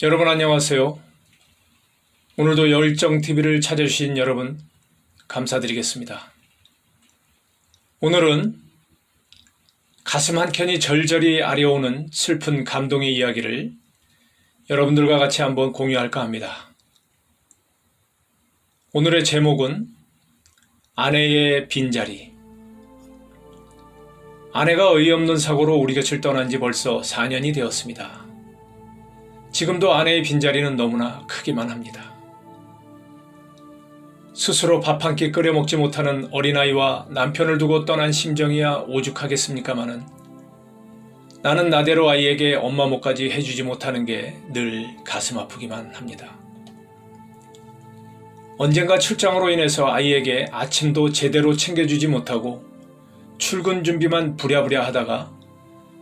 여러분 안녕하세요. 오늘도 열정TV를 찾아주신 여러분 감사드리겠습니다. 오늘은 가슴 한켠이 절절히 아려오는 슬픈 감동의 이야기를 여러분들과 같이 한번 공유할까 합니다. 오늘의 제목은 아내의 빈자리. 아내가 어이없는 사고로 우리 곁을 떠난 지 벌써 4년이 되었습니다. 지금도 아내의 빈자리는 너무나 크기만 합니다. 스스로 밥 한 끼 끓여 먹지 못하는 어린아이와 남편을 두고 떠난 심정이야 오죽하겠습니까마는 나는 나대로 아이에게 엄마 못까지 해주지 못하는 게 늘 가슴 아프기만 합니다. 언젠가 출장으로 인해서 아이에게 아침도 제대로 챙겨주지 못하고 출근 준비만 부랴부랴 하다가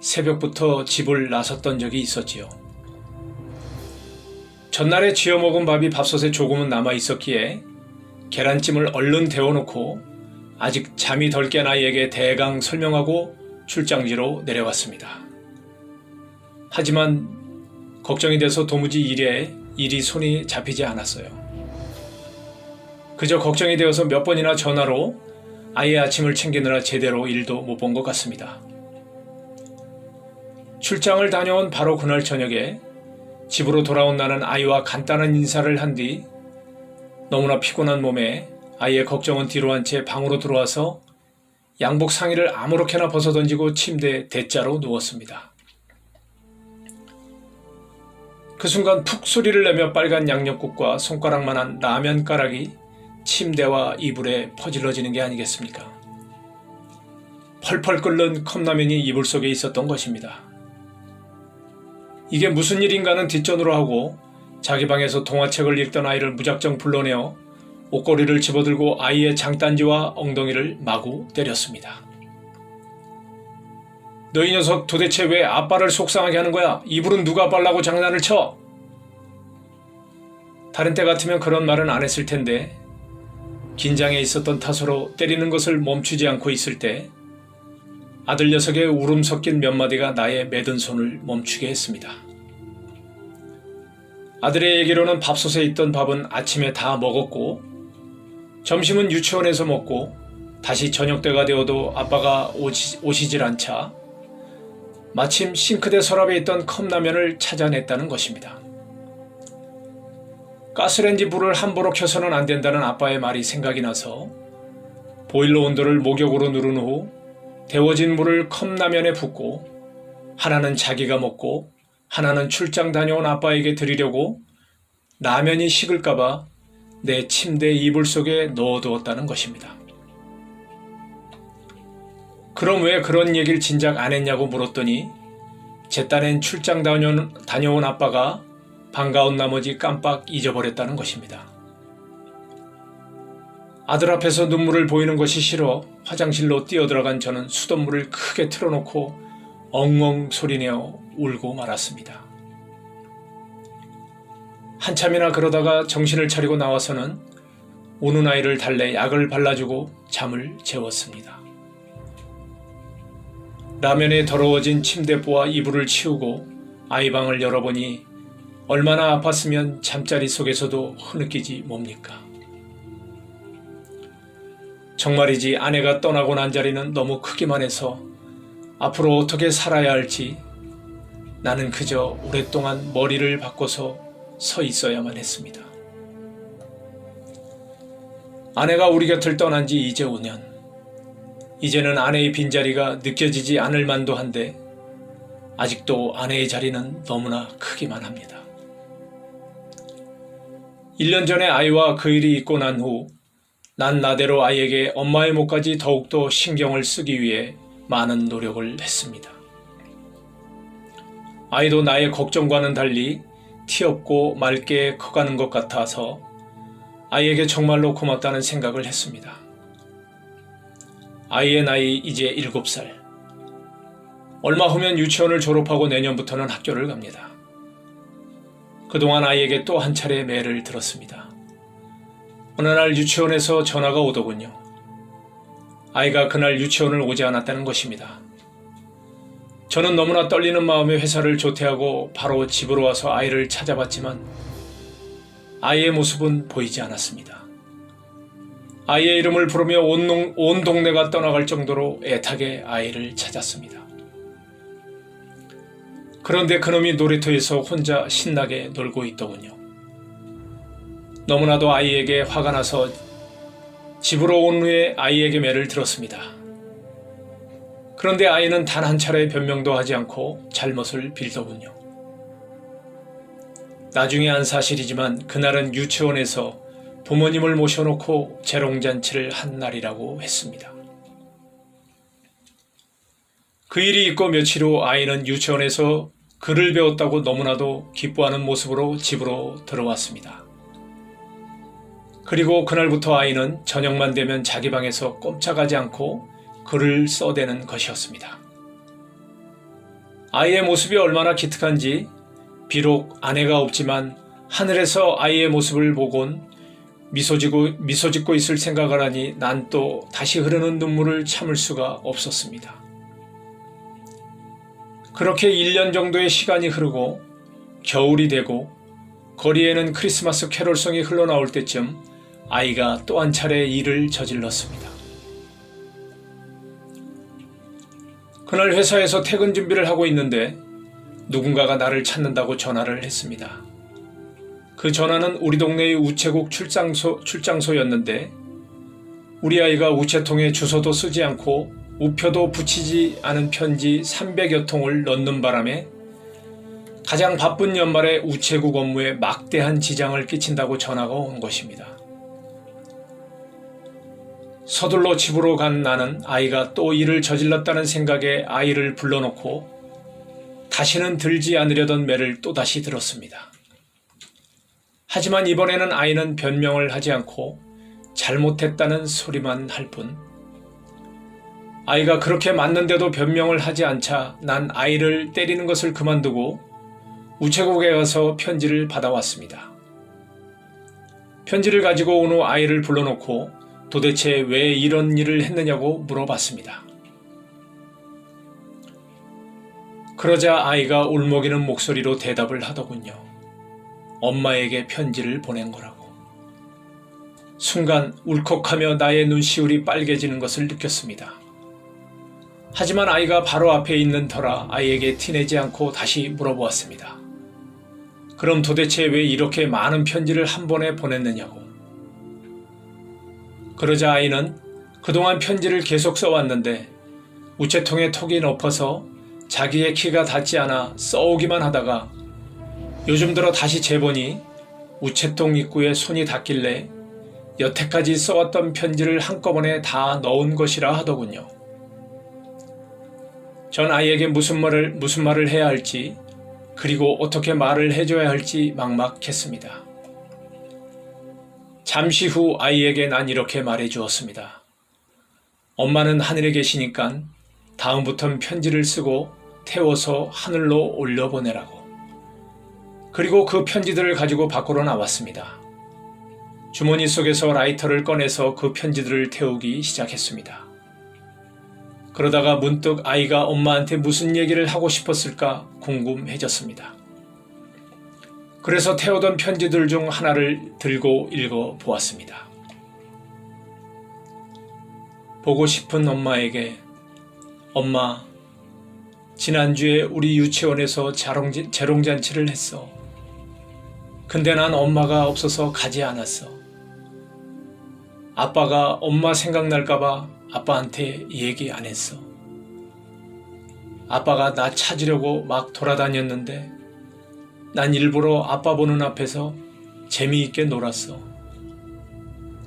새벽부터 집을 나섰던 적이 있었지요. 전날에 쥐어 먹은 밥이 밥솥에 조금은 남아 있었기에 계란찜을 얼른 데워놓고 아직 잠이 덜 깬 아이에게 대강 설명하고 출장지로 내려갔습니다. 하지만 걱정이 돼서 도무지 일이 손이 잡히지 않았어요. 그저 걱정이 되어서 몇 번이나 전화로 아이의 아침을 챙기느라 제대로 일도 못 본 것 같습니다. 출장을 다녀온 바로 그날 저녁에 집으로 돌아온 나는 아이와 간단한 인사를 한 뒤 너무나 피곤한 몸에 아이의 걱정은 뒤로 한 채 방으로 들어와서 양복 상의를 아무렇게나 벗어던지고 침대 대자로 누웠습니다. 그 순간 푹 소리를 내며 빨간 양념국과 손가락만한 라면 가락이 침대와 이불에 퍼질러지는 게 아니겠습니까? 펄펄 끓는 컵라면이 이불 속에 있었던 것입니다. 이게 무슨 일인가는 뒷전으로 하고 자기 방에서 동화책을 읽던 아이를 무작정 불러내어 옷걸이를 집어들고 아이의 장단지와 엉덩이를 마구 때렸습니다. 너 이 녀석 도대체 왜 아빠를 속상하게 하는 거야? 이불은 누가 빨라고 장난을 쳐? 다른 때 같으면 그런 말은 안 했을 텐데 긴장해 있었던 탓으로 때리는 것을 멈추지 않고 있을 때 아들 녀석의 울음 섞인 몇 마디가 나의 매든 손을 멈추게 했습니다. 아들의 얘기로는 밥솥에 있던 밥은 아침에 다 먹었고 점심은 유치원에서 먹고 다시 저녁때가 되어도 아빠가 오시질 않자 마침 싱크대 서랍에 있던 컵라면을 찾아냈다는 것입니다. 가스레인지 불을 함부로 켜서는 안 된다는 아빠의 말이 생각이 나서 보일러 온도를 목욕으로 누른 후 데워진 물을 컵라면에 붓고 하나는 자기가 먹고 하나는 출장 다녀온 아빠에게 드리려고 라면이 식을까봐 내 침대 이불 속에 넣어두었다는 것입니다. 그럼 왜 그런 얘기를 진작 안 했냐고 물었더니 제 딴엔 출장 다녀온 아빠가 반가운 나머지 깜빡 잊어버렸다는 것입니다. 아들 앞에서 눈물을 보이는 것이 싫어 화장실로 뛰어들어간 저는 수돗물을 크게 틀어놓고 엉엉 소리내어 울고 말았습니다. 한참이나 그러다가 정신을 차리고 나와서는 우는 아이를 달래 약을 발라주고 잠을 재웠습니다. 라면에 더러워진 침대보와 이불을 치우고 아이 방을 열어보니 얼마나 아팠으면 잠자리 속에서도 흐느끼지 뭡니까? 정말이지 아내가 떠나고 난 자리는 너무 크기만 해서 앞으로 어떻게 살아야 할지 나는 그저 오랫동안 머리를 바꿔서 서 있어야만 했습니다. 아내가 우리 곁을 떠난 지 이제 5년. 이제는 아내의 빈자리가 느껴지지 않을 만도 한데 아직도 아내의 자리는 너무나 크기만 합니다. 1년 전에 아이와 그 일이 있고 난 후 난 나대로 아이에게 엄마의 몫까지 더욱더 신경을 쓰기 위해 많은 노력을 했습니다. 아이도 나의 걱정과는 달리 티없고 맑게 커가는 것 같아서 아이에게 정말로 고맙다는 생각을 했습니다. 아이의 나이 이제 7살. 얼마 후면 유치원을 졸업하고 내년부터는 학교를 갑니다. 그동안 아이에게 또 한 차례 매를 들었습니다. 어느 날 유치원에서 전화가 오더군요. 아이가 그날 유치원을 오지 않았다는 것입니다. 저는 너무나 떨리는 마음에 회사를 조퇴하고 바로 집으로 와서 아이를 찾아봤지만 아이의 모습은 보이지 않았습니다. 아이의 이름을 부르며 온 동네가 떠나갈 정도로 애타게 아이를 찾았습니다. 그런데 그놈이 놀이터에서 혼자 신나게 놀고 있더군요. 너무나도 아이에게 화가 나서 집으로 온 후에 아이에게 매를 들었습니다. 그런데 아이는 단 한 차례 변명도 하지 않고 잘못을 빌더군요. 나중에 한 사실이지만 그날은 유치원에서 부모님을 모셔놓고 재롱잔치를 한 날이라고 했습니다. 그 일이 있고 며칠 후 아이는 유치원에서 글을 배웠다고 너무나도 기뻐하는 모습으로 집으로 들어왔습니다. 그리고 그날부터 아이는 저녁만 되면 자기 방에서 꼼짝하지 않고 글을 써대는 것이었습니다. 아이의 모습이 얼마나 기특한지 비록 아내가 없지만 하늘에서 아이의 모습을 보곤 미소 짓고 있을 생각을 하니 난 또 다시 흐르는 눈물을 참을 수가 없었습니다. 그렇게 1년 정도의 시간이 흐르고 겨울이 되고 거리에는 크리스마스 캐롤송이 흘러나올 때쯤 아이가 또 한 차례 일을 저질렀습니다. 그날 회사에서 퇴근 준비를 하고 있는데 누군가가 나를 찾는다고 전화를 했습니다. 그 전화는 우리 동네의 우체국 출장소였는데 우리 아이가 우체통에 주소도 쓰지 않고 우표도 붙이지 않은 편지 300여 통을 넣는 바람에 가장 바쁜 연말에 우체국 업무에 막대한 지장을 끼친다고 전화가 온 것입니다. 서둘러 집으로 간 나는 아이가 또 일을 저질렀다는 생각에 아이를 불러놓고 다시는 들지 않으려던 매를 또다시 들었습니다. 하지만 이번에는 아이는 변명을 하지 않고 잘못했다는 소리만 할 뿐. 아이가 그렇게 맞는데도 변명을 하지 않자 난 아이를 때리는 것을 그만두고 우체국에 가서 편지를 받아왔습니다. 편지를 가지고 온 후 아이를 불러놓고 도대체 왜 이런 일을 했느냐고 물어봤습니다. 그러자 아이가 울먹이는 목소리로 대답을 하더군요. 엄마에게 편지를 보낸 거라고. 순간 울컥하며 나의 눈시울이 빨개지는 것을 느꼈습니다. 하지만 아이가 바로 앞에 있는 터라 아이에게 티내지 않고 다시 물어보았습니다. 그럼 도대체 왜 이렇게 많은 편지를 한 번에 보냈느냐고. 그러자 아이는 그동안 편지를 계속 써왔는데 우체통에 톡이 높아서 자기의 키가 닿지 않아 써오기만 하다가 요즘 들어 다시 재보니 우체통 입구에 손이 닿길래 여태까지 써왔던 편지를 한꺼번에 다 넣은 것이라 하더군요. 전 아이에게 무슨 말을 해야 할지 그리고 어떻게 말을 해줘야 할지 막막했습니다. 잠시 후 아이에게 난 이렇게 말해 주었습니다. 엄마는 하늘에 계시니까 다음부턴 편지를 쓰고 태워서 하늘로 올려보내라고. 그리고 그 편지들을 가지고 밖으로 나왔습니다. 주머니 속에서 라이터를 꺼내서 그 편지들을 태우기 시작했습니다. 그러다가 문득 아이가 엄마한테 무슨 얘기를 하고 싶었을까 궁금해졌습니다. 그래서 태우던 편지들 중 하나를 들고 읽어보았습니다. 보고 싶은 엄마에게 엄마, 지난주에 우리 유치원에서 재롱잔치를 했어. 근데 난 엄마가 없어서 가지 않았어. 아빠가 엄마 생각날까봐 아빠한테 얘기 안 했어. 아빠가 나 찾으려고 막 돌아다녔는데 난 일부러 아빠 보는 앞에서 재미있게 놀았어.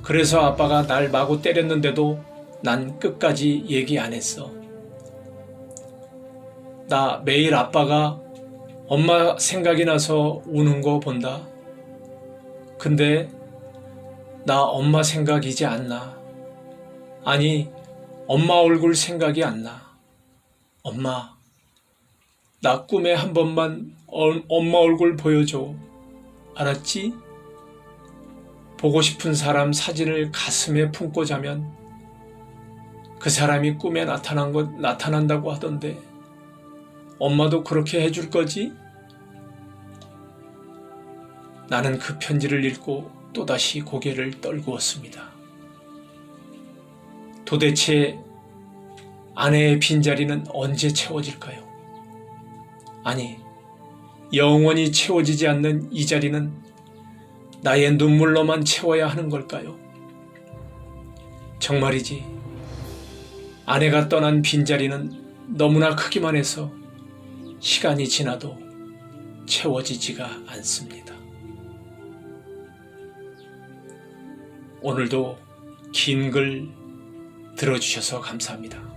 그래서 아빠가 날 마구 때렸는데도 난 끝까지 얘기 안 했어. 나 매일 아빠가 엄마 생각이 나서 우는 거 본다. 근데 나 엄마 생각이지 않나. 아니, 엄마 얼굴 생각이 안 나. 엄마, 나 꿈에 한 번만 엄마 얼굴 보여줘. 알았지? 보고 싶은 사람 사진을 가슴에 품고 자면 그 사람이 꿈에 나타난다고 하던데 엄마도 그렇게 해줄 거지? 나는 그 편지를 읽고 또다시 고개를 떨구었습니다. 도대체 아내의 빈자리는 언제 채워질까요? 아니, 영원히 채워지지 않는 이 자리는 나의 눈물로만 채워야 하는 걸까요? 정말이지, 아내가 떠난 빈자리는 너무나 크기만 해서 시간이 지나도 채워지지가 않습니다. 오늘도 긴 글 들어주셔서 감사합니다.